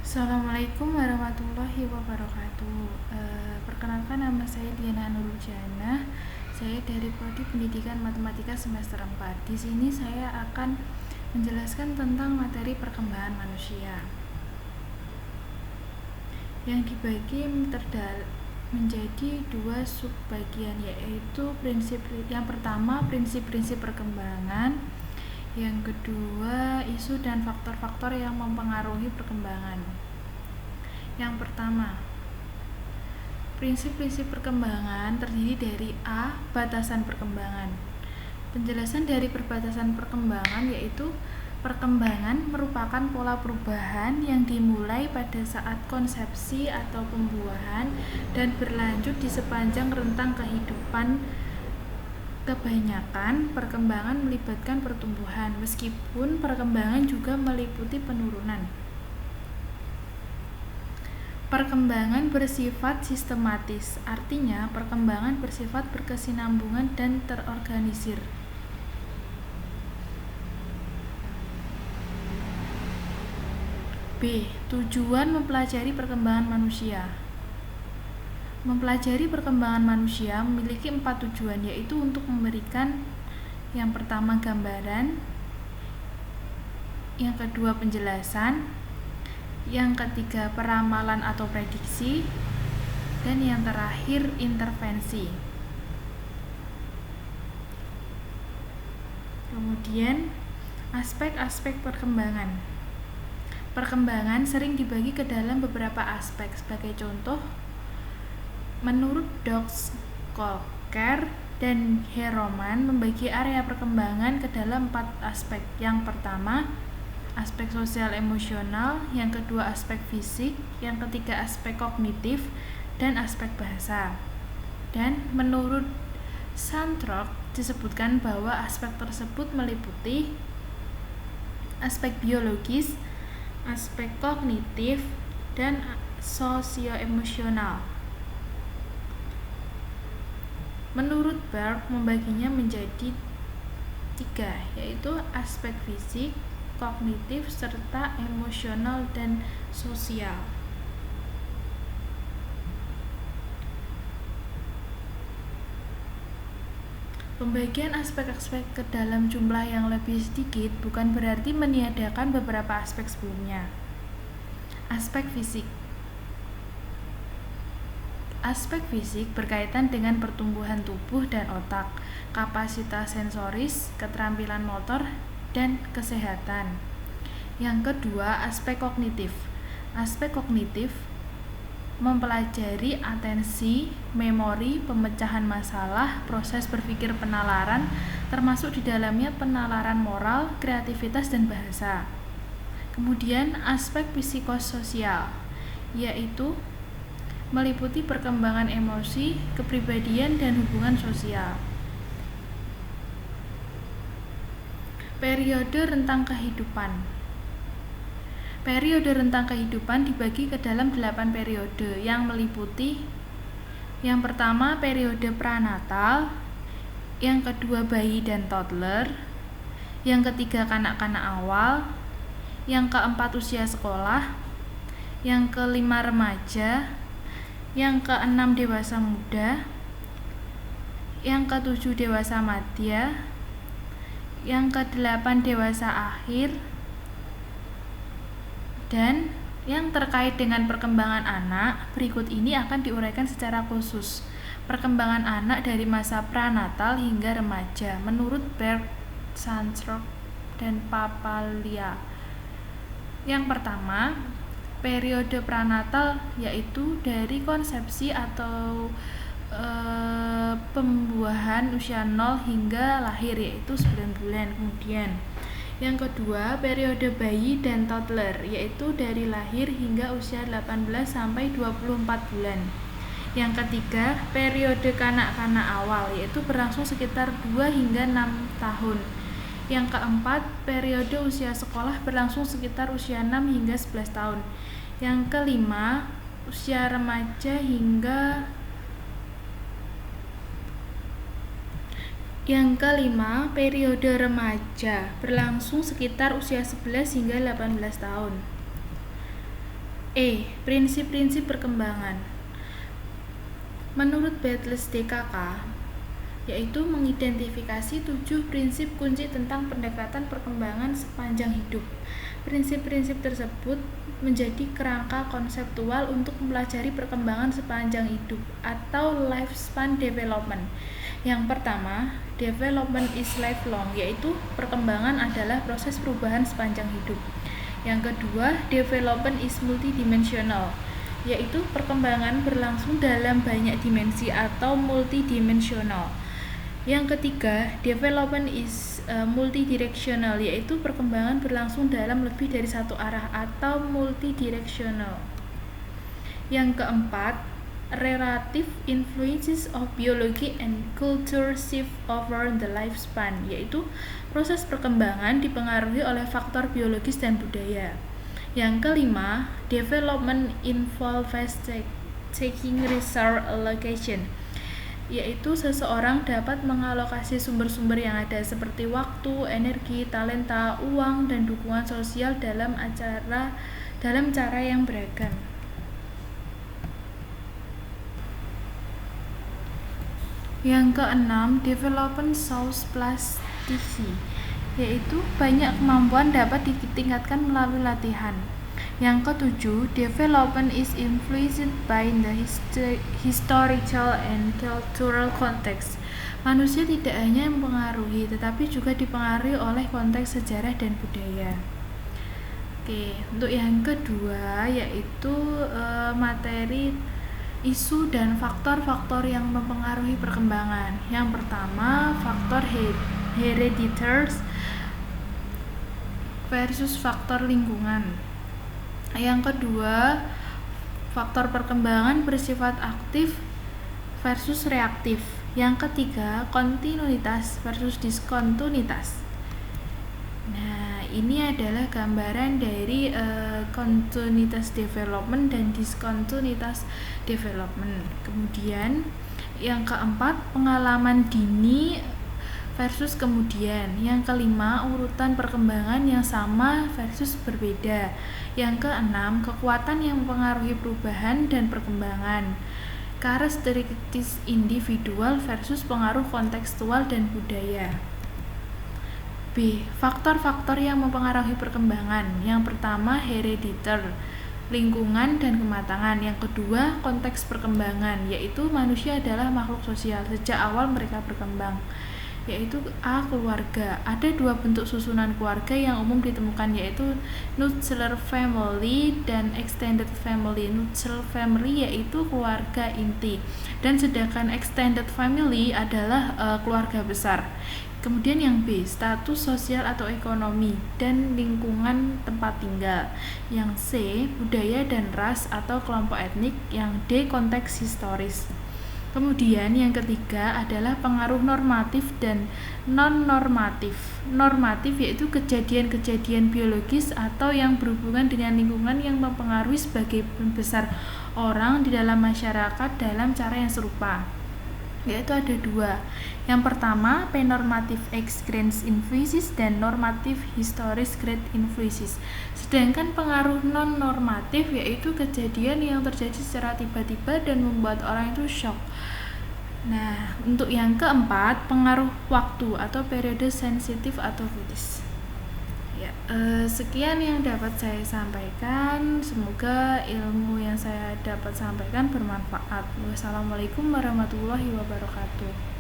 Assalamualaikum warahmatullahi wabarakatuh. Perkenalkan, nama saya Diana Nurjana. Saya dari Prodi Pendidikan Matematika semester 4. Di sini saya akan menjelaskan tentang materi perkembangan manusia yang dibagi menjadi dua subbagian, yaitu yang pertama prinsip-prinsip perkembangan, yang kedua isu dan faktor-faktor yang mempengaruhi perkembangan. Yang pertama, prinsip-prinsip perkembangan terdiri dari A. Batasan perkembangan. Penjelasan dari perbatasan perkembangan yaitu perkembangan merupakan pola perubahan yang dimulai pada saat konsepsi atau pembuahan dan berlanjut di sepanjang rentang kehidupan. Kebanyakan perkembangan melibatkan pertumbuhan, meskipun perkembangan juga meliputi penurunan. Perkembangan bersifat sistematis, artinya perkembangan bersifat berkesinambungan dan terorganisir. B. Tujuan mempelajari perkembangan manusia. Mempelajari perkembangan manusia memiliki 4 tujuan, yaitu untuk memberikan yang pertama gambaran, yang kedua penjelasan, yang ketiga peramalan atau prediksi, dan yang terakhir intervensi. Kemudian aspek-aspek perkembangan. Perkembangan sering dibagi ke dalam beberapa aspek. Sebagai contoh, menurut Dox, Kolker, dan Heroman membagi area perkembangan ke dalam 4 aspek. Yang pertama, aspek sosial emosional, yang kedua aspek fisik, yang ketiga aspek kognitif, dan aspek bahasa. Dan menurut Santrok disebutkan bahwa aspek tersebut meliputi aspek biologis, aspek kognitif, dan sosioemosional. Menurut Berg membaginya menjadi 3, yaitu aspek fisik, kognitif, serta emosional dan sosial. Pembagian aspek-aspek ke dalam jumlah yang lebih sedikit bukan berarti meniadakan beberapa aspek sebelumnya. Aspek fisik. Aspek fisik berkaitan dengan pertumbuhan tubuh dan otak, kapasitas sensoris, keterampilan motor, dan kesehatan. Yang kedua, aspek kognitif. Aspek kognitif mempelajari atensi, memori, pemecahan masalah, proses berpikir penalaran, termasuk di dalamnya penalaran moral, kreativitas, dan bahasa. Kemudian aspek psikososial, yaitu meliputi perkembangan emosi, kepribadian, dan hubungan sosial. Periode rentang kehidupan. Periode rentang kehidupan dibagi ke dalam 8 periode yang meliputi: yang pertama periode pranatal, yang kedua bayi dan toddler, yang ketiga kanak-kanak awal, yang keempat usia sekolah, yang kelima remaja, yang keenam dewasa muda, yang ketujuh dewasa madya, yang kedelapan dewasa akhir, dan yang terkait dengan perkembangan anak, berikut ini akan diuraikan secara khusus. Perkembangan anak dari masa pranatal hingga remaja menurut Berg, Santrok, dan Papalia. Yang pertama, periode pranatal yaitu dari konsepsi atau pembuahan usia 0 hingga lahir, yaitu 9 bulan. Kemudian yang kedua, periode bayi dan toddler, yaitu dari lahir hingga usia 18 sampai 24 bulan. Yang ketiga, periode kanak-kanak awal, yaitu berlangsung sekitar 2 hingga 6 tahun. Yang keempat, periode usia sekolah berlangsung sekitar usia 6 hingga 11 tahun. Yang kelima, usia remaja hingga Yang kelima, periode remaja berlangsung sekitar usia 11 hingga 18 tahun. Prinsip-prinsip perkembangan. Menurut Beatles DKK, yaitu mengidentifikasi 7 prinsip kunci tentang pendekatan perkembangan sepanjang hidup. Prinsip-prinsip tersebut menjadi kerangka konseptual untuk mempelajari perkembangan sepanjang hidup atau lifespan development. Yang pertama, development is lifelong, yaitu perkembangan adalah proses perubahan sepanjang hidup. Yang kedua, development is multidimensional, yaitu perkembangan berlangsung dalam banyak dimensi atau multidimensional. Yang ketiga, development is multidirectional, yaitu perkembangan berlangsung dalam lebih dari satu arah atau multidirectional. Yang keempat, relative influences of biology and culture shift over the lifespan, yaitu proses perkembangan dipengaruhi oleh faktor biologis dan budaya. Yang kelima, development involves taking resource allocation, yaitu seseorang dapat mengalokasi sumber-sumber yang ada seperti waktu, energi, talenta, uang, dan dukungan sosial dalam cara yang beragam. Yang keenam, development shows plasticity, yaitu banyak kemampuan dapat ditingkatkan melalui latihan. Yang ketujuh, development is influenced by the historical and cultural context. Manusia tidak hanya mempengaruhi, tetapi juga dipengaruhi oleh konteks sejarah dan budaya. Untuk yang kedua yaitu materi, isu dan faktor-faktor yang mempengaruhi perkembangan. Yang pertama, faktor hereditary versus faktor lingkungan. Yang kedua, faktor perkembangan bersifat aktif versus reaktif. Yang ketiga, kontinuitas versus diskontinuitas. Nah, ini adalah gambaran dari kontinuitas development dan diskontinuitas development. Kemudian yang keempat, pengalaman dini versus kemudian. Yang kelima, urutan perkembangan yang sama versus berbeda. Yang keenam, kekuatan yang mempengaruhi perubahan dan perkembangan. Karakteristik individual versus pengaruh kontekstual dan budaya. Faktor-faktor yang mempengaruhi perkembangan. Yang pertama, hereditary, lingkungan dan kematangan. Yang kedua, konteks perkembangan, yaitu manusia adalah makhluk sosial sejak awal mereka berkembang, yaitu keluarga. Ada 2 bentuk susunan keluarga yang umum ditemukan, yaitu nuclear family dan extended family. Nuclear family yaitu keluarga inti, dan sedangkan extended family adalah keluarga besar. Kemudian yang B, status sosial atau ekonomi dan lingkungan tempat tinggal. Yang C, budaya dan ras atau kelompok etnik. Yang D, konteks historis. Kemudian yang ketiga adalah pengaruh normatif dan non-normatif. Normatif yaitu kejadian-kejadian biologis atau yang berhubungan dengan lingkungan yang mempengaruhi sebagian besar orang di dalam masyarakat dalam cara yang serupa, yaitu ada 2. Yang pertama, penormative experience influences dan normative historic great influences. Sedangkan pengaruh non-normatif yaitu kejadian yang terjadi secara tiba-tiba dan membuat orang itu shock. Nah, untuk yang keempat, pengaruh waktu atau periode sensitif atau kritis. Ya, sekian yang dapat saya sampaikan. Semoga ilmu yang saya dapat sampaikan bermanfaat. Wassalamualaikum warahmatullahi wabarakatuh.